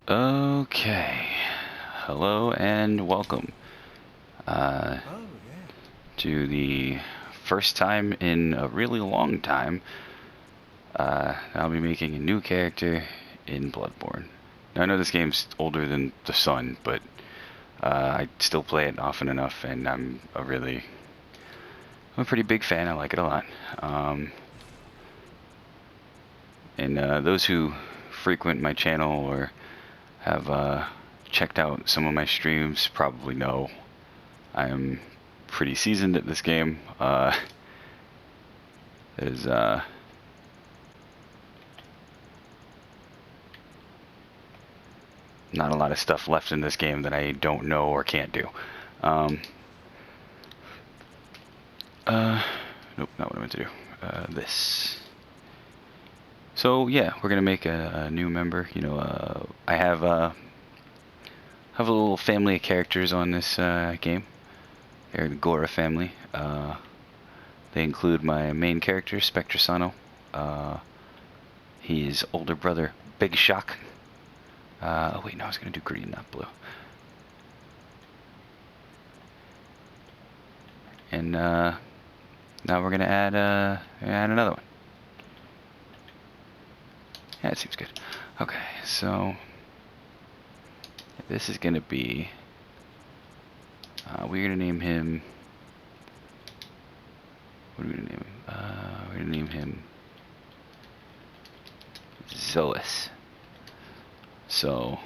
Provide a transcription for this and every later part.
Okay, hello and welcome to the first time in a really long time I'll be making a new character in Bloodborne. Now, I know this game's older than the sun, but I still play it often enough, and I'm a pretty big fan. I like it a lot. And those who frequent my channel or have checked out some of my streams probably know I am pretty seasoned at this game. There's not a lot of stuff left in this game that I don't know or can't do. Nope, not what I meant to do. This. So yeah, we're gonna make a new member. You know, I have a little family of characters on this game. They're the Gora family. They include my main character, Spectrasano. His older brother, Big Shock. Oh wait, no, I was gonna do green, not blue. And now we're gonna add another one. Yeah, it seems good. Okay, so this is gonna be. We're gonna name him. What are we gonna name him? We're gonna name him Zoas. So,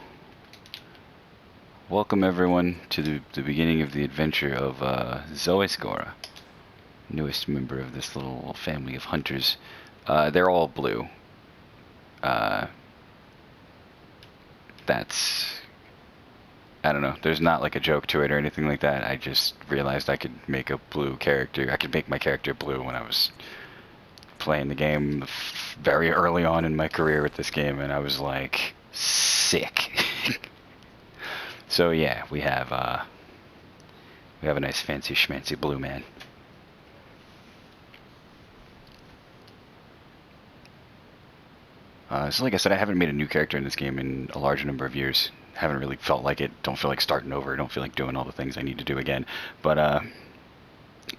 welcome everyone to the beginning of the adventure of Zoas Gora, newest member of this little family of hunters. They're all blue. That's, I don't know, there's not like a joke to it or anything like that. I just realized I could make a blue character. I could make my character blue when I was playing the game very early on in my career with this game, and I was like, sick. So yeah, we have a nice fancy schmancy blue man. So like I said, I haven't made a new character in this game in a large number of years. Haven't really felt like it. Don't feel like starting over. Don't feel like doing all the things I need to do again. But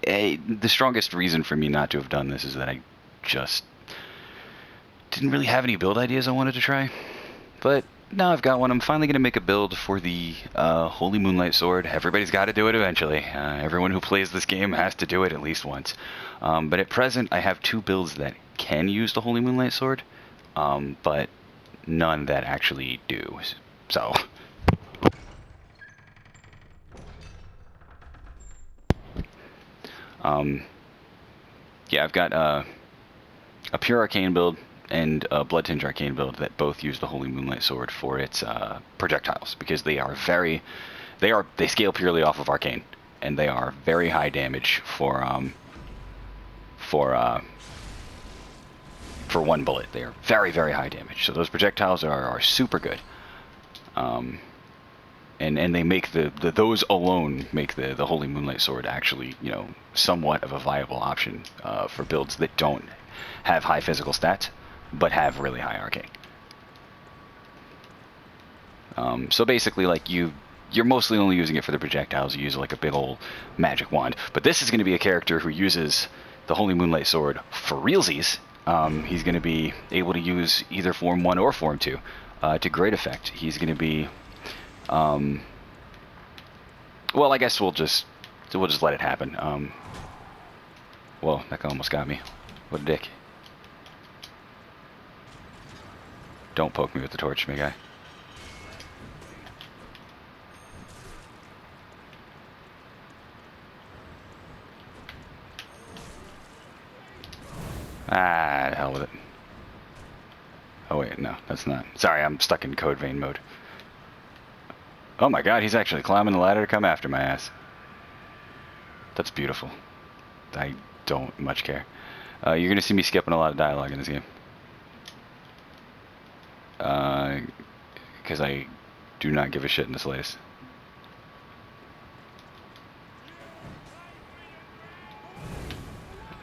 the strongest reason for me not to have done this is that I just didn't really have any build ideas I wanted to try. But now I've got one. I'm finally going to make a build for the Holy Moonlight Sword. Everybody's got to do it eventually. Everyone who plays this game has to do it at least once. But at present, I have two builds that can use the Holy Moonlight Sword, but none that actually do. So, yeah, I've got a Pure Arcane build and a Blood Tinge Arcane build that both use the Holy Moonlight Sword for its projectiles, because they scale purely off of Arcane, and they are very high damage for one bullet. They are very, very high damage. So those projectiles are super good. And they make those alone make the Holy Moonlight Sword actually, you know, somewhat of a viable option for builds that don't have high physical stats but have really high arcane. So basically, like, you're mostly only using it for the projectiles. You use like a big old magic wand. But this is going to be a character who uses the Holy Moonlight Sword for realsies. He's going to be able to use either Form 1 or Form 2 to great effect. He's going to be... well, I guess we'll just let it happen. Whoa, that guy almost got me. What a dick. Don't poke me with the torch, big guy. Ah, the hell with it. Oh wait, no, that's not. Sorry, I'm stuck in Code Vein mode. Oh my god, he's actually climbing the ladder to come after my ass. That's beautiful. I don't much care. You're going to see me skipping a lot of dialogue in this game. Because I do not give a shit in the slightest.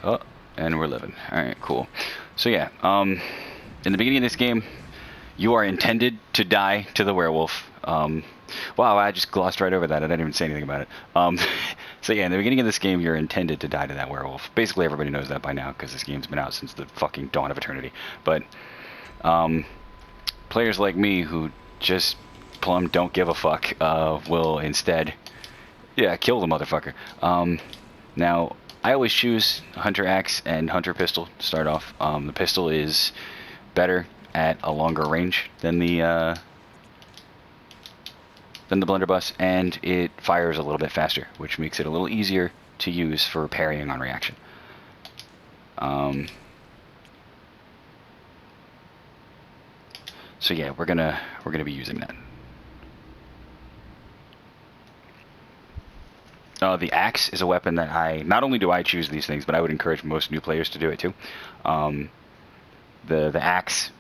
Oh, and we're living. Alright, cool. So yeah, in the beginning of this game, You are intended to die to the werewolf. Wow, I just glossed right over that. I didn't even say anything about it. So yeah, in the beginning of this game, you're intended to die to that werewolf. Basically, everybody knows that by now because this game's been out since the fucking dawn of eternity. But players like me who just plumb don't give a fuck will instead, yeah, kill the motherfucker. Now, I always choose Hunter Axe and Hunter Pistol to start off. The pistol is better at a longer range than the blunderbuss, and it fires a little bit faster, which makes it a little easier to use for parrying on reaction. So yeah, we're gonna be using that. The axe is a weapon that not only do I choose these things, but I would encourage most new players to do it too. The axe,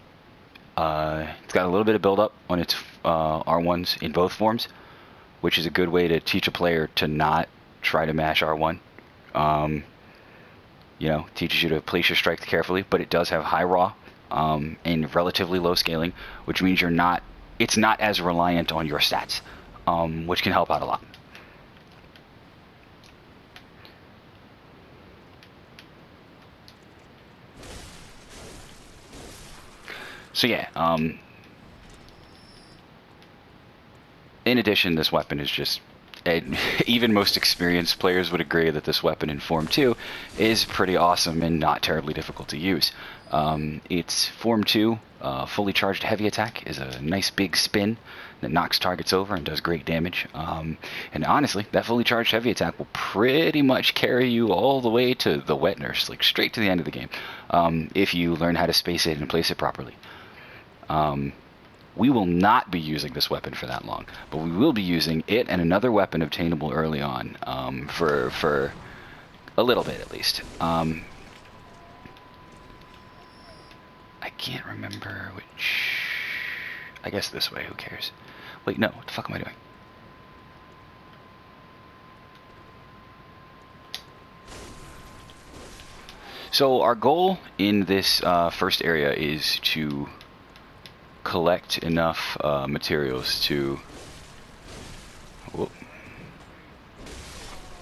it's got a little bit of build-up on its R1s in both forms, which is a good way to teach a player to not try to mash R1. You know, teaches you to place your strikes carefully, but it does have high raw and relatively low scaling, which means it's not as reliant on your stats, which can help out a lot. So yeah, in addition, this weapon is just, even most experienced players would agree that this weapon in Form 2 is pretty awesome and not terribly difficult to use. Its Form 2, fully charged heavy attack, is a nice big spin that knocks targets over and does great damage. And honestly, that fully charged heavy attack will pretty much carry you all the way to the wet nurse, like straight to the end of the game, if you learn how to space it and place it properly. We will not be using this weapon for that long, but we will be using it and another weapon obtainable early on, for a little bit at least. I can't remember which. I guess this way, who cares? Wait, no, what the fuck am I doing? So our goal in this first area is to collect enough materials to, whoop,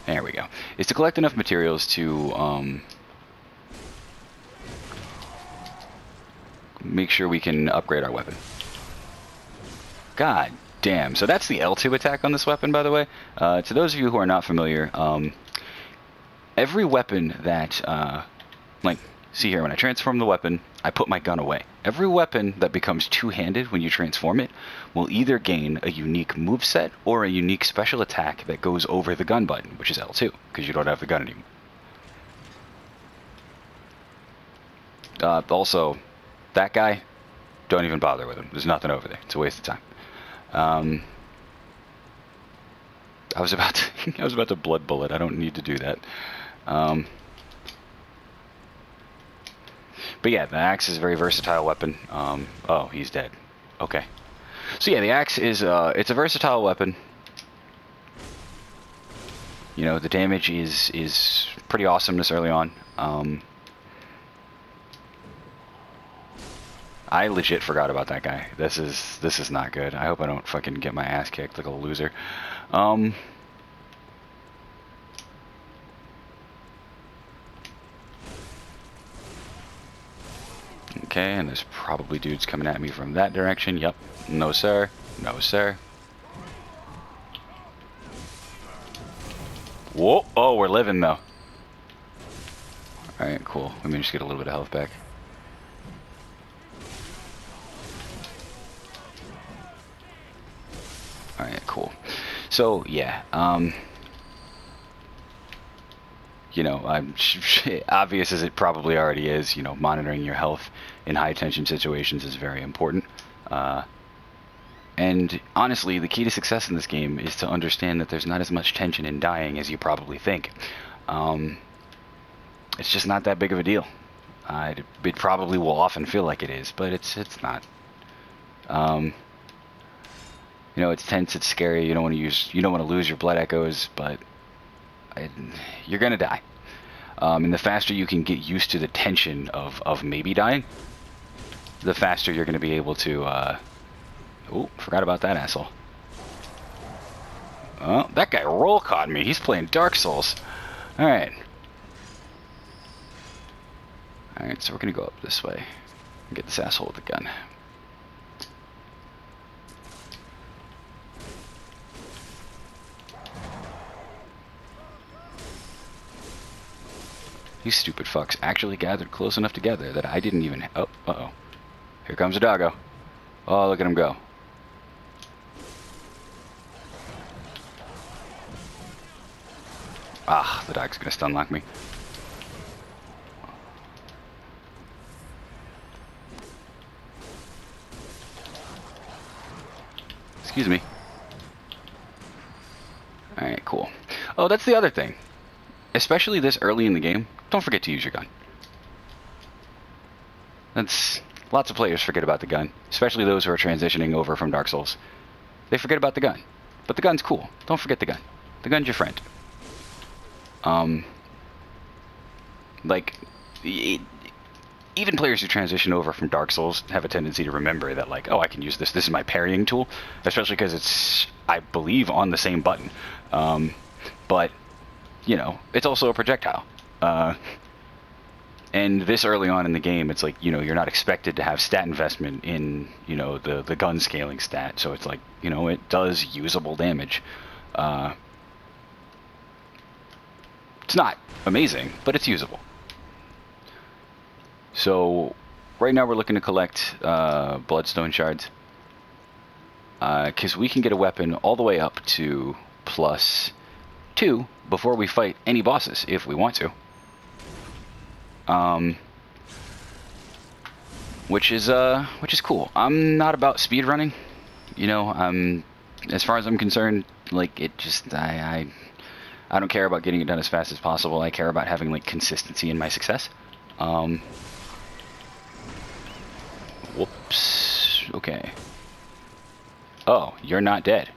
there we go, is to collect enough materials to make sure we can upgrade our weapon. God damn. So that's the L2 attack on this weapon, by the way. To those of you who are not familiar, every weapon that, like, see here, when I transform the weapon, I put my gun away. Every weapon that becomes two-handed when you transform it will either gain a unique moveset or a unique special attack that goes over the gun button, which is L2, because you don't have the gun anymore. Also, that guy, don't even bother with him. There's nothing over there. It's a waste of time. I was about to blood bullet. I don't need to do that. But yeah, the axe is a very versatile weapon. Oh, he's dead. Okay. So yeah, the axe is it's a versatile weapon. You know, the damage is pretty awesome this early on. I legit forgot about that guy. This is not good. I hope I don't fucking get my ass kicked like a loser. Okay, and there's probably dudes coming at me from that direction. Yep. No, sir. No, sir. Whoa. Oh, we're living, though. Alright, cool. Let me just get a little bit of health back. Alright, cool. So, yeah. You know, I'm obvious as it probably already is, you know, monitoring your health in high tension situations is very important. And honestly, the key to success in this game is to understand that there's not as much tension in dying as you probably think. It's just not that big of a deal. It probably will often feel like it is, but it's not. You know, it's tense, it's scary. You don't want to lose your blood echoes, but you're gonna die. And the faster you can get used to the tension of maybe dying, the faster you're going to be able to... Oh, forgot about that asshole. Oh, that guy roll caught me. He's playing Dark Souls. Alright. Alright, so we're going to go up this way and get this asshole with the gun. These stupid fucks actually gathered close enough together that I didn't even... Oh, uh-oh. Here comes a doggo. Oh, look at him go. Ah, the dog's gonna stun lock me. Excuse me. Alright, cool. Oh, that's the other thing. Especially this early in the game, don't forget to use your gun. That's... Lots of players forget about the gun, especially those who are transitioning over from Dark Souls. They forget about the gun. But the gun's cool. Don't forget the gun. The gun's your friend. Like, even players who transition over from Dark Souls have a tendency to remember that, like, oh, I can use this. This is my parrying tool, especially because it's, I believe, on the same button. But, you know, it's also a projectile. And this early on in the game, it's like, you know, you're not expected to have stat investment in, you know, the gun scaling stat. So it's like, you know, it does usable damage. It's not amazing, but it's usable. So right now we're looking to collect bloodstone shards. Because we can get a weapon all the way up to +2 before we fight any bosses, if we want to. Which is cool. I'm not about speedrunning, you know. As far as I'm concerned, like, it just I don't care about getting it done as fast as possible. I care about having, like, consistency in my success. Whoops. Okay. Oh, you're not dead.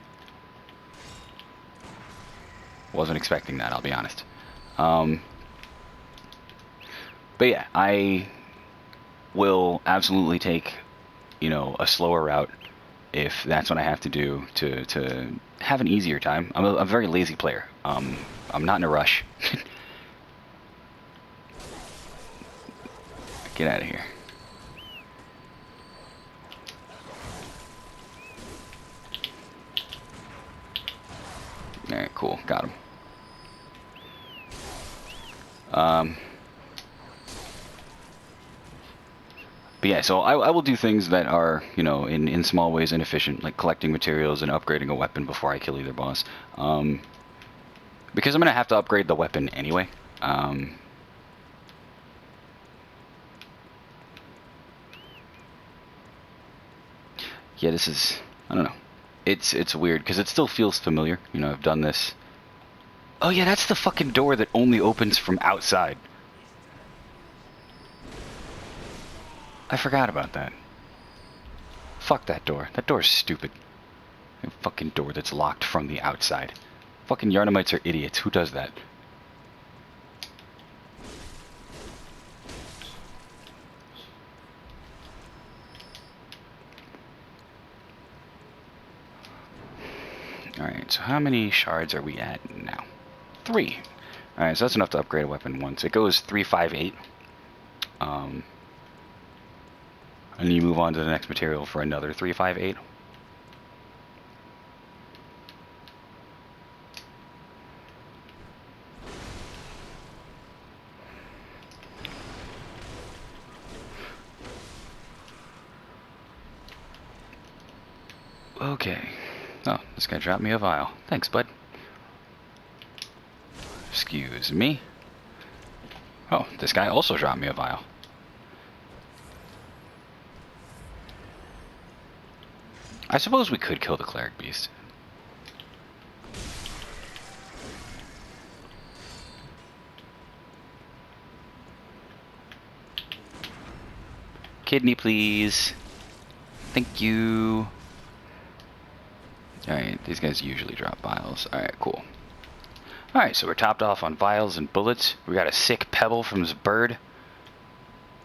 Wasn't expecting that, I'll be honest. But yeah, I will absolutely take, you know, a slower route if that's what I have to do to have an easier time. I'm a very lazy player. I'm not in a rush. Get out of here. Alright, cool. Got him. But yeah, so I will do things that are, you know, in small ways inefficient, like collecting materials and upgrading a weapon before I kill either boss. Because I'm going to have to upgrade the weapon anyway. Yeah, this is, I don't know. It's weird, because it still feels familiar. You know, I've done this. Oh yeah, that's the fucking door that only opens from outside. I forgot about that. Fuck that door. That door's stupid. A fucking door that's locked from the outside. Fucking Yarnamites are idiots. Who does that? Alright, so how many shards are we at now? 3. Alright, so that's enough to upgrade a weapon once. It goes 358. And you move on to the next material for another 358. Okay. Oh, this guy dropped me a vial. Thanks, bud. Excuse me. Oh, this guy also dropped me a vial. I suppose we could kill the cleric beast. Kidney, please. Thank you. Alright, these guys usually drop vials. Alright, cool. Alright, so we're topped off on vials and bullets. We got a sick pebble from this bird.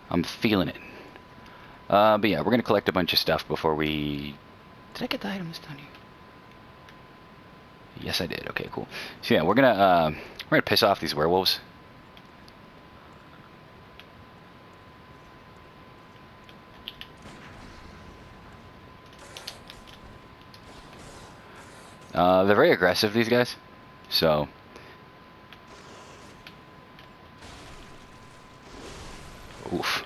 I'm feeling it. But yeah, we're gonna collect a bunch of stuff before we... Did I get the items down here? Yes, I did. Okay, cool. So yeah, we're gonna piss off these werewolves. They're very aggressive, these guys. So... Oof.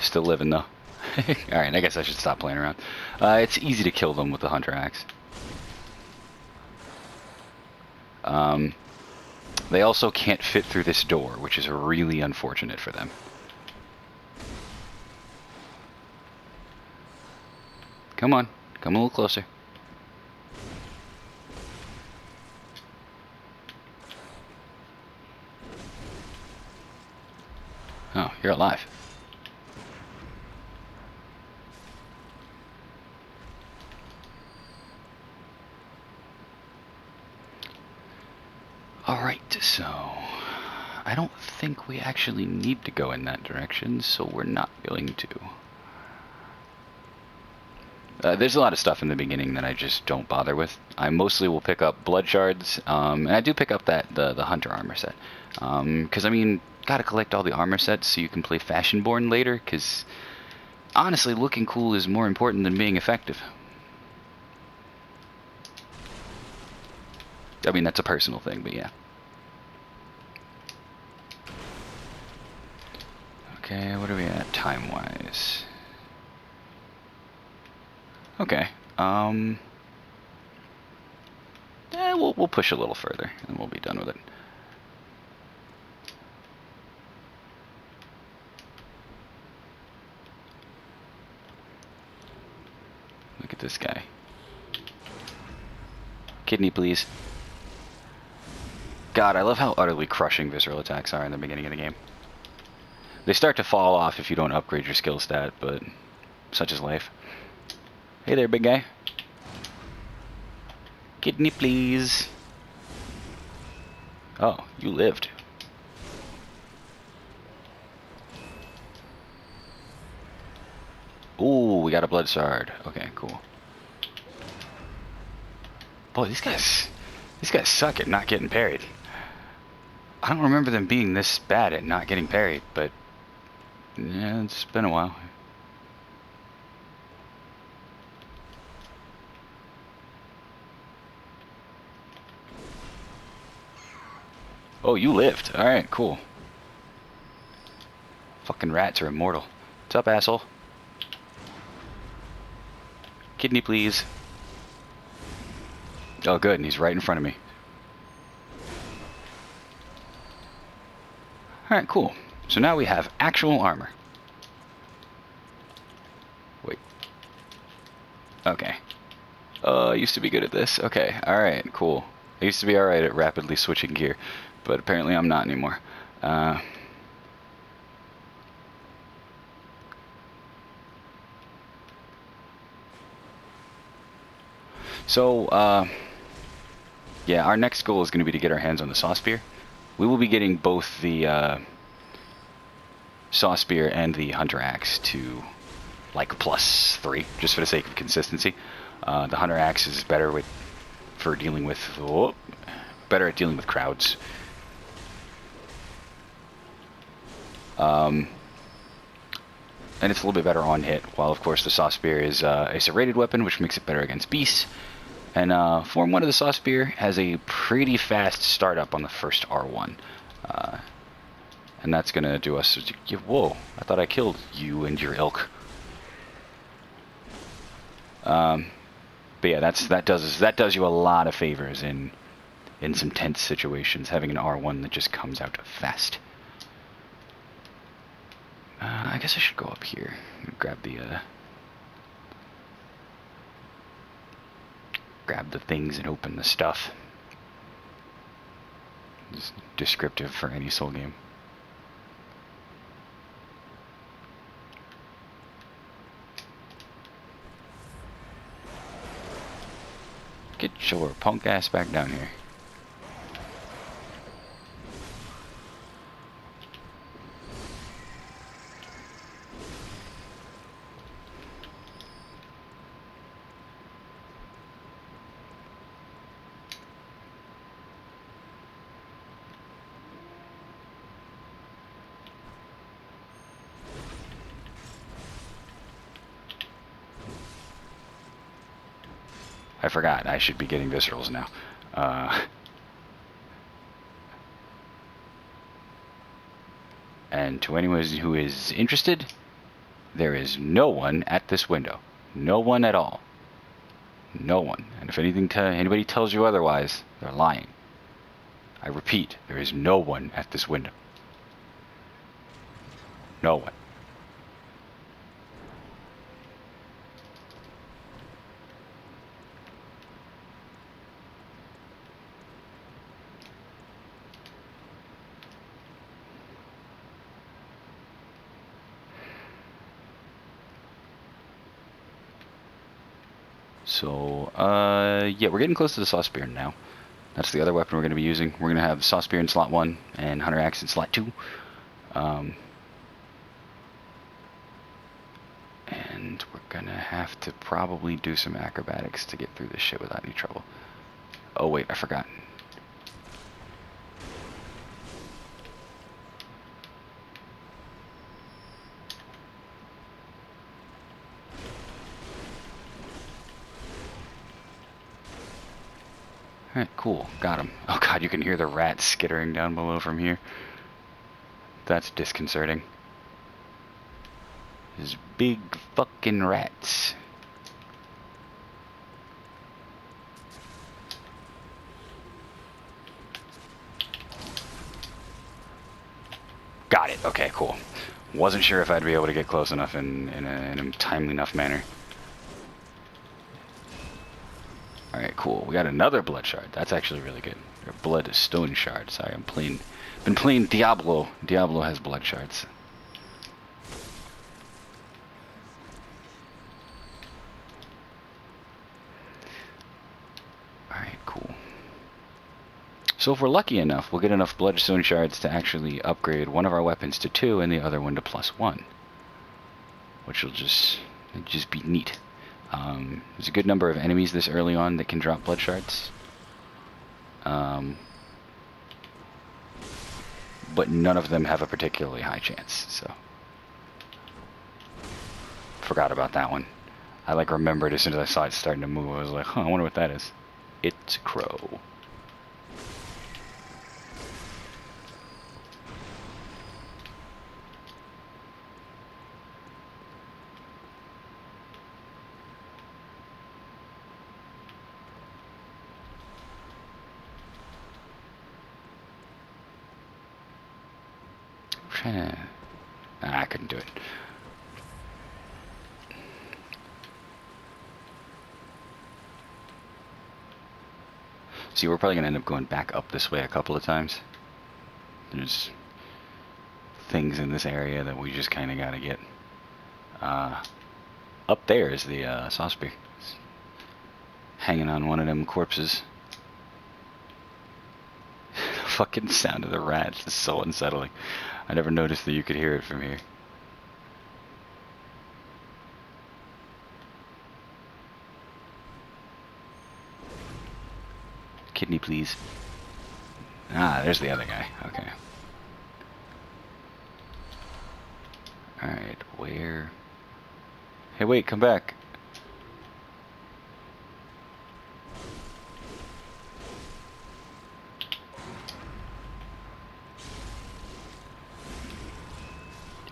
Still living, though. Alright, I guess I should stop playing around. It's easy to kill them with the hunter axe. They also can't fit through this door, which is really unfortunate for them. Come on, come a little closer. Oh, you're alive. Alright, so... I don't think we actually need to go in that direction, so we're not going to. There's a lot of stuff in the beginning that I just don't bother with. I mostly will pick up blood shards, and I do pick up the hunter armor set. Because, I mean, gotta collect all the armor sets so you can play Fashionborn later, because, honestly, looking cool is more important than being effective. I mean, that's a personal thing, but yeah. Okay, what are we at time-wise? Okay, we'll push a little further, and we'll be done with it. Look at this guy. Kidney, please. God, I love how utterly crushing visceral attacks are in the beginning of the game. They start to fall off if you don't upgrade your skill stat, but such is life. Hey there, big guy. Kidney, please. Oh, you lived. Ooh, we got a blood shard. Okay, cool. Boy, these guys suck at not getting parried. I don't remember them being this bad at not getting parried, but yeah, it's been a while. Oh, you lived. Alright, cool. Fucking rats are immortal. What's up, asshole? Kidney, please. Oh, good, and he's right in front of me. Alright, cool. So now we have actual armor. Wait. Okay. I used to be good at this. Okay, alright, cool. I used to be alright at rapidly switching gear, but apparently I'm not anymore. Yeah, our next goal is going to be to get our hands on the Saw Spear. We will be getting both the Saw Spear and the Hunter Axe to like +3, just for the sake of consistency. The Hunter Axe is better for dealing with better at dealing with crowds. And it's a little bit better on hit, while of course the Saw Spear is a serrated weapon, which makes it better against beasts. And Form 1 of the Saw Spear has a pretty fast startup on the first R1. And that's going to do us... Whoa, I thought I killed you and your ilk. But yeah, that does you a lot of favors in some tense situations, having an R1 that just comes out fast. I guess I should go up here and grab the things and open the stuff. It's descriptive for any Soul game. Get your punk ass back down here. I forgot. I should be getting viscerals now. And to anyone who is interested, there is no one at this window. No one at all. No one. And if anybody tells you otherwise, they're lying. I repeat, there is no one at this window. No one. So, yeah, we're getting close to the Saw Spear now. That's the other weapon we're going to be using. We're going to have Saw Spear in slot 1 and Hunter Axe in slot 2. And we're going to have to probably do some acrobatics to get through this shit without any trouble. Oh, wait, I forgot. Alright, cool. Got him. Oh god, you can hear the rats skittering down below from here. That's disconcerting. These big fucking rats. Got it. Okay, cool. Wasn't sure if I'd be able to get close enough in a timely enough manner. Alright, cool. We got another blood shard. That's actually really good. Or blood stone shard. Sorry, been playing Diablo. Diablo has blood shards. Alright, cool. So if we're lucky enough, we'll get enough bloodstone shards to actually upgrade one of our weapons to 2 and the other one to +1. Which will just be neat. There's a good number of enemies this early on that can drop blood shards. But none of them have a particularly high chance, so. Forgot about that one. I remembered as soon as I saw it starting to move. I was like, huh, I wonder what that is. It's a crow. I couldn't do it. See, we're probably going to end up going back up this way a couple of times. There's things in this area that we just kind of got to get. Up there is the Saw Spear. It's hanging on one of them corpses. Fucking sound of the rats is so unsettling. I never noticed that you could hear it from here. Kidney, please. Ah, there's the other guy. Okay. Alright, where? Hey, wait, come back.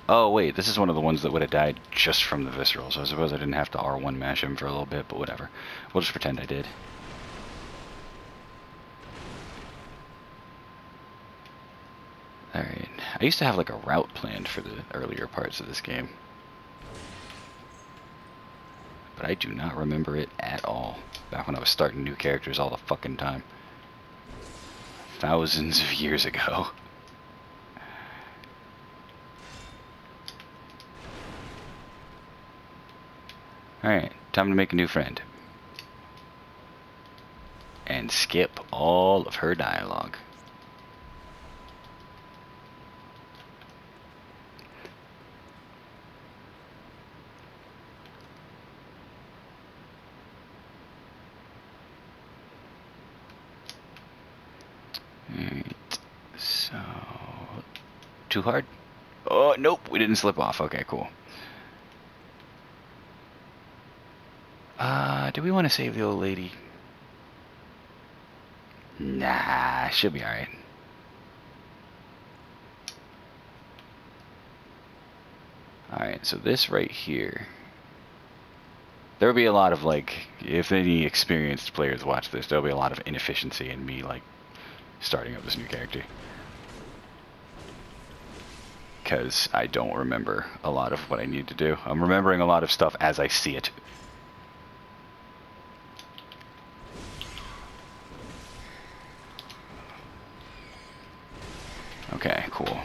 Oh, wait, this is one of the ones that would have died just from the visceral, so I suppose I didn't have to R1 mash him for a little bit, but whatever. We'll just pretend I did. Alright. I used to have a route planned for the earlier parts of this game. But I do not remember it at all. Back when I was starting new characters all the fucking time. Thousands of years ago. Alright, time to make a new friend. And skip all of her dialogue. Alright, so... Too hard? Oh, nope, we didn't slip off. Okay, cool. Do we want to save the old lady? Nah, she'll be alright. Alright, so this right here. There'll be a lot of, like, if any experienced players watch this, there'll be a lot of inefficiency in me, like, starting up this new character. Because I don't remember a lot of what I need to do. I'm remembering a lot of stuff as I see it. Okay, cool.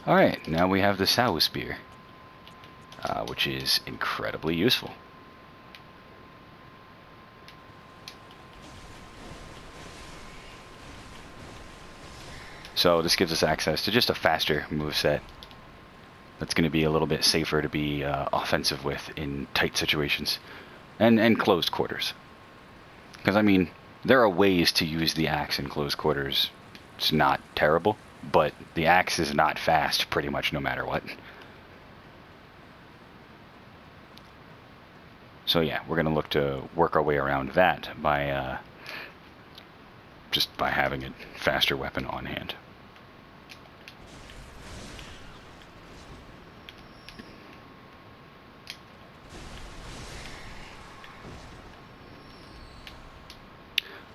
Alright, now we have the Sow Spear, which is incredibly useful. So this gives us access to just a faster moveset that's going to be a little bit safer to be offensive with in tight situations and closed quarters. Because, I mean, there are ways to use the axe in close quarters. It's not terrible, but the axe is not fast pretty much no matter what. So yeah, we're going to look to work our way around that by just by having a faster weapon on hand.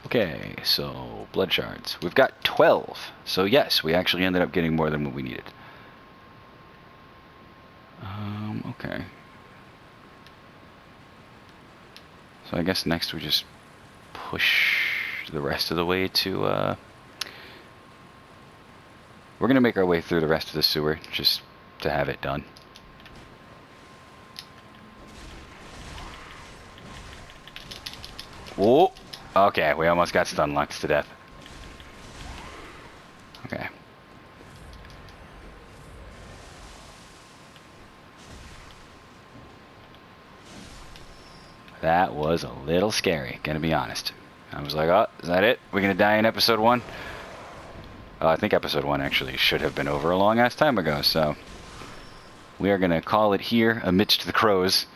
Okay, so blood shards. We've got 12. So yes, we actually ended up getting more than what we needed. Okay. So I guess next we just push the rest of the way to, we're going to make our way through the rest of the sewer just to have it done. Whoa! Okay, we almost got stun locked to death. Okay. That was a little scary, gonna be honest. I was like, oh, is that it? We're gonna die in episode 1? I think episode 1 actually should have been over a long ass time ago, so we are gonna call it here amidst the crows.